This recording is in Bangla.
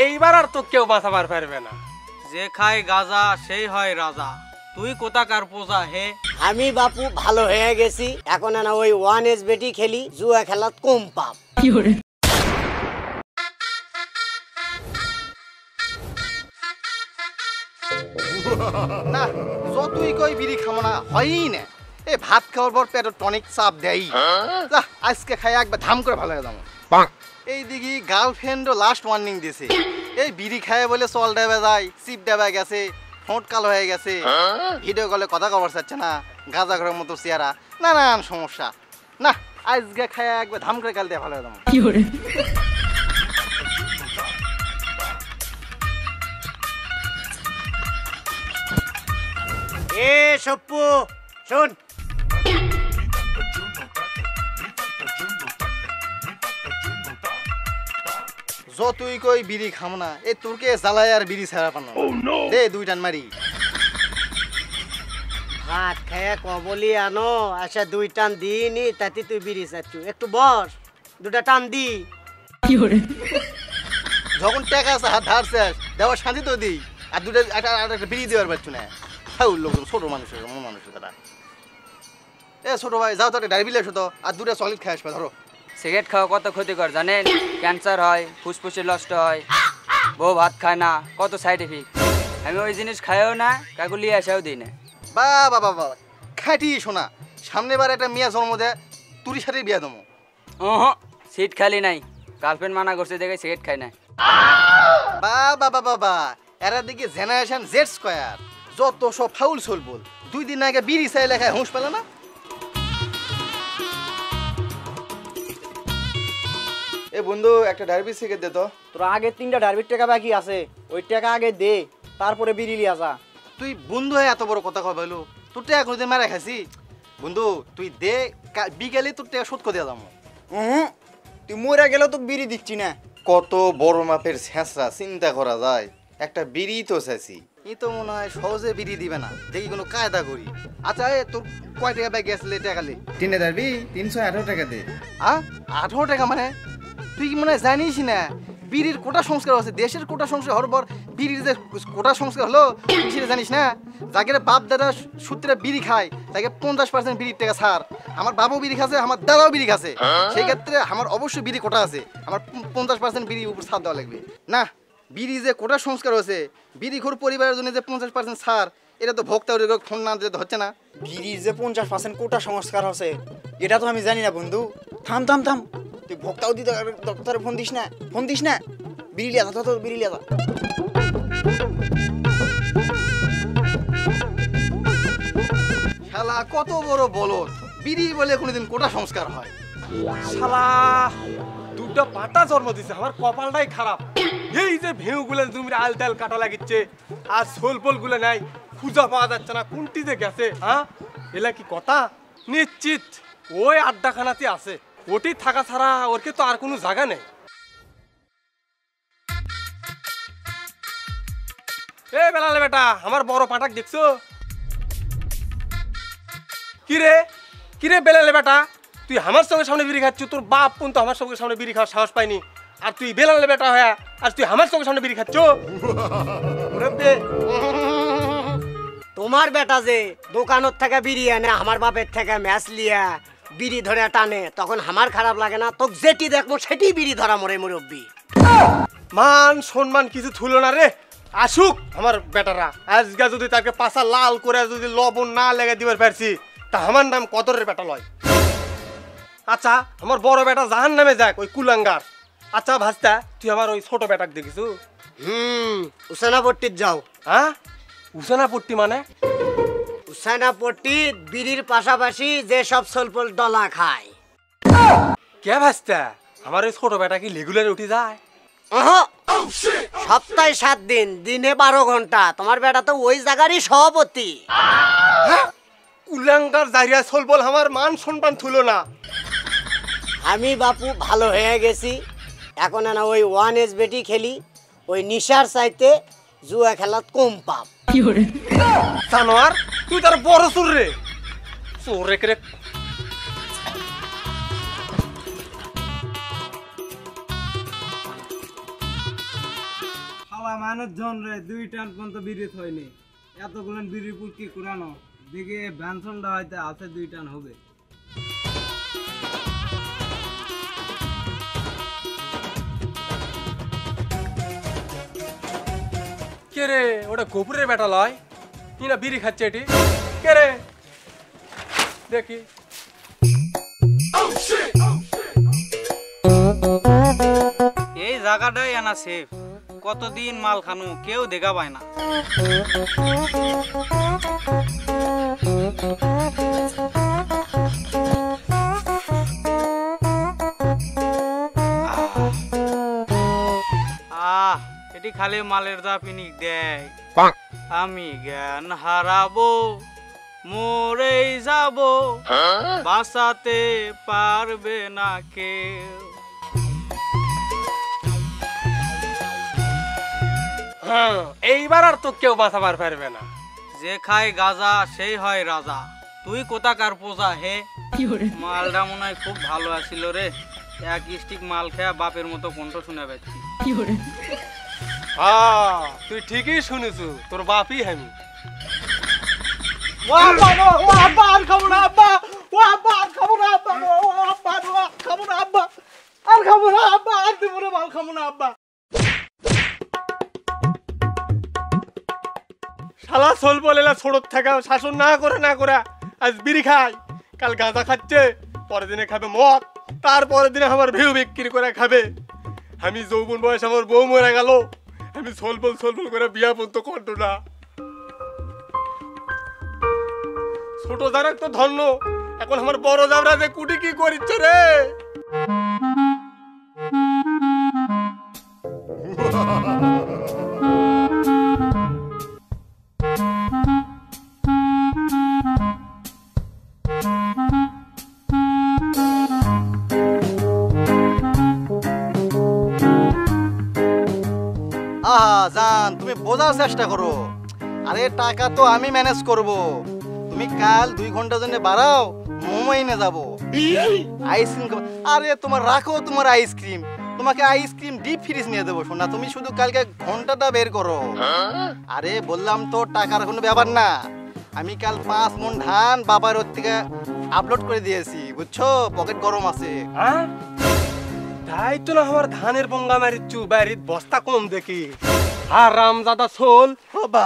এইবার আর তো কেউ বাঁচাবার পারবে না। যে খায় গাজা সেই হয় রাজা। তুই কোথাকার পোজা হে? আমি বাপু ভালো হয়ে গেছি, এখন না ওই 1 বেটি খেলি, জুয়া খেলাত কম পাপ। না যতই কই বিড়ি খাবো না হয়ই না। এই ভাত খাওয়ার পর পেটে টনিক চাপ দেয়। আজকে খাই একবার ধাম করে ভালো হয়ে যাবো। এই দিকে গার্লফ্রেন্ডও লাস্ট ওয়ার্নিং দিয়েছে, এই বিড়ি খায় বলে চল ডেবে যায়, চিপ ডেবে গেছে, ঠোঁট কালো হয়ে গেছে, ভিডিও কলে কথা কবার চাচ্ছে না, গাঁজা ঘরের মতো চেহারা, নানান সমস্যা। না আজকে খায় একবার ধাম করে কাল দিয়ে ভালো হয়ে যাবো। এ সপ্পু শোন, যতই কই বিড়ি খাম না, এই তোরকে জ্বালায় আর বিড়ি ছাড়া পানো দে, 2 টান মারি। ভাত খায়া কবলি আনো, আচ্ছা 2 টান দিইনি, তাতে তুই বিড়ি চাচ্ছু, একটু বস, 2টা টান দি। যখন টাকা আছে হাত ধারছে দেওয়ার শান্তি তো দিই, আর 2টা একটা বিড়ি দেওয়ার পারছো না। হাউ লোক ছোট মানুষের মন মানুষের তারা। এ ছোট ভাই যাও তো একটা ডায়াবেটিস হতো, আর 2টা চকলেট খাই আসবে। ধরো সিগারেট খাওয়া কত ক্ষতিকর জানেন? ক্যান্সার হয়, ফুসফুসে নষ্ট হয়, বউ ভাত খায় না, কত সাইড এফেক্ট। আমি ওই জিনিস খাইও না, কাকু লিয়ে আসাও দিই না। বাবা বাবা খাটি শোনা, সামনেবার একটা মেয়ে জন্ম দেয়, তুরি সাথে বিয়া দেবো। সিট খালি নাই, গার্লফ্রেন্ড মানা করছে দেখে সিগারেট খাই না। বাবা বাবা এরা দিকে জেনারেশন জেড স্কয়ার, যত সব ফাউল সোল বল। 2 দিন আগে বিড়ি চাই লেখায় হুঁশ পেল না। এ বন্ধু একটা ডায়াবেটিস সিগারেট দে তো। তোর আগে 3টা ডায়াবেটিস টাকা বাকি আছে, ওই টাকা আগে দে, তারপরে বিড়ি লিয়া যা। তুই বন্ধু হয়ে এত বড় কথা কয় বলো, তোর টাকা কোনোদিন মারা খাইছি? বন্ধু তুই দে, বিকেলে তোর টাকা শোধ করে দেওয়া যাবো। তুই মরে গেলেও তোকে বিড়ি দিচ্ছি না। কত বড় মাপের ছেঁচড়া চিন্তা করা যায়, একটা বিড়ি তো চাইছি, ই তো মনে হয় সহজে বিড়ি দিবে না, দেখি কোনো কায়দা করি। আচ্ছা তোর কয় টাকা ব্যাগ গেছিলে টাকা লে? 318 টাকা দে। 18 টাকা মানে? তুই কি মনে হয় জানিস না বিড়ির কোটা সংস্কার আছে, দেশের কোটা সংস্কার হওয়ার পর বিড়ির যে কোটা সংস্কার হলো সেটা জানিস না? যাকে বাপ দাদা সূত্রে বিড়ি খায় তাকে 50% বিড়ির টাকা ছাড়। আমার বাবাও বিড়ি খাচ্ছে, আমার দাদাও বিড়ি খাচ্ছে, সেই ক্ষেত্রে আমার অবশ্যই বিড়ি কোটা আছে, আমার 50% বিড়ি উপর ছাড় দেওয়া লাগবে না। বিড়ি যে কোটা সংস্কার হয়েছে, বিড়ি ঘর পরিবারের জন্য যে 50% ছাড়, এটা তো ভোক্তা ফোন না দিতে হচ্ছে না। বিড়ির যে 50% কোটা সংস্কার আছে এটা তো আমি জানি না বন্ধু। থাম থাম থাম, তুই ভোক্তাও দিতে দপ্তরে ফোন দিস না, বিড়ি লিয়া যা, তো বিড়ি লিয়া যা। শালা কত বড় বলদ, বিড়ি বলে কোনোদিন কোটা সংস্কার হয়? শালা 2টা পাটা জন্ম দিছে, আমার কপালটাই খারাপ। এই যে ভেউগুলো জমির আল তেল কাটা লাগিচ্ছে, আর সোলপোল গুলো নাই, খুঁজা পাওয়া যাচ্ছে না, কোনটি যে গেছে। এলা কি কথা? নিশ্চিত ওই আড্ডাখানাতে আছে, ওটি থাকা ছাড়া ওরকে তো আর কোনো জায়গা নেই। এ বেলালে বেটা, আমার বড় পাটাক দেখছো? কিরে বেলালে বেটা, তুই আমার চোখের সামনে বিড়ি খাচ্ছ, তোর বাপ কিন্তু আমার চোখের সামনে বিড়ি খাওয়ার সাহস পাইনি, আর তুই বেলালে বেটা হ্যাঁ, আর তুই আমার চোখের সামনে বিড়ি খাচ্ছ? তোমার বেটা যে দোকানত থেকে বিড়ি আনে, আমার বাপের থেকে ম্যাচ লিয়া বিড়ি ধরে টানে, তখন আমার খারাপ লাগে না? তোকে যেটি দেখবো সেটি বিড়ি ধরা মরে মুরব্বি। মান সম্মান কিছু থুলো না রে। আসুক আমার বেটারা, আজকে যদি তাকে পাশা লাল করে যদি লবণ না লেগে দিবার পারছি, তা আমার নাম কদরের বেটা লয়। আচ্ছা আমার বড় বেটা জাহান নামে যাক, ওই কুলাঙ্গার। আচ্ছা ভাস্তা, তুই আমার ওই ছোট বেটাক দেখিস? উসানাপট্টির যাও। উসানাপট্টি মানে? উসানাপট্টি বিড়ির পাশাপাশি যে সব সোলপোল ডলা খায়। কে ভাস্তা, আমার ওই ছোট বেটা কি রেগুলার উঠে যায়? সপ্তাহে 7 দিন, দিনে 12 ঘন্টা। তোমার বেটা তো ওই জায়গারই সভাপতি। কুলাঙ্গার জারিয়া সোলপোল আমার মান সম্মান থুলো না। আমি বাপু ভালো হয়ে গেছি, এখন না ওই 1 বেটি খেলি, ওই নিশার চাইতে জুয়া খেলাত কম পাপ। জানোয়ার, তুই তার বড় চোর রে, চোর রে। মানুষজন রে 2 টান পর্যন্ত বিড়ি হয়নি, এতগুলো বিড়ির পুটকি কুড়ানো দিকে ভ্যানসনটা হয়তো আছে 2 টান হবে। কে রে ওটা গোপুরের বেটা লয়, কি না বিড়ি খাচ্ছে এটি? কে রে দেখি। এই জায়গাটাই আনা সেফ, কতদিন মাল খানু কেউ দেখা পায় না। এটি খালি মালের দা পিনিক দেয়। আমি জ্ঞান হারাবো, মরেই যাব, বাঁচাতে পারবে না কেউ। হ্যাঁ, এইবার আর তো কেউ বাঁচাবার পারবে না। যে খায় গাজা সেই হয় রাজা। তুই কোথাকার পোজা হে? মালটা মনে হয় খুব ভালো আছিল রে, এক স্টিক মাল খেয়া বাপের মতো কণ্ঠ শুনে পাচ্ছি। হ্যাঁ তুই ঠিকই শুনেছু, তোর বাপই আমি। শালা সোল বলে ছোট থাকা শাসন না করে আজ বিড়ি খায়, কাল গাঁজা খাচ্ছে, পরের দিনে খাবে মদ, তারপরের দিনে আমার ভিউ বিক্রি করে খাবে। আমি যৌবন বয়স আমার বউ মরে গেল, আমি সোলবল করে বিয়া পর্যন্ত করতো না। ছোট যারা তো ধন্য, এখন আমার বড় যাবরা যে কুটি কি করিচ্ছে রে। আহা জান, তুমি বোঝার চেষ্টা করো। আরে টাকা তো আমি ম্যানেজ করব, তুমি কাল 2 ঘন্টার জন্য বাড়াও, মোমো এনে যাবো, আইসক্রিম। আরে তোমার রাখো তোমার আইসক্রিম, তোমাকে আইসক্রিম ডিপ ফ্রিজ নিয়ে দেবো শোনা, তুমি শুধু কালকে ঘন্টাটা বের করো। আরে বললাম তো টাকার কোনো ব্যাপার না, আমি কাল 5 মণ ধান বাবার ওর থেকে আপলোড করে দিয়েছি, বুঝছো, পকেট গরম আছে। হ্যাঁ তাই তো না আমার ধানের বঙ্গা মারিচ্ছু, বাড়ির বস্তা কম দেখি। আর রামজাদা সোল বাবা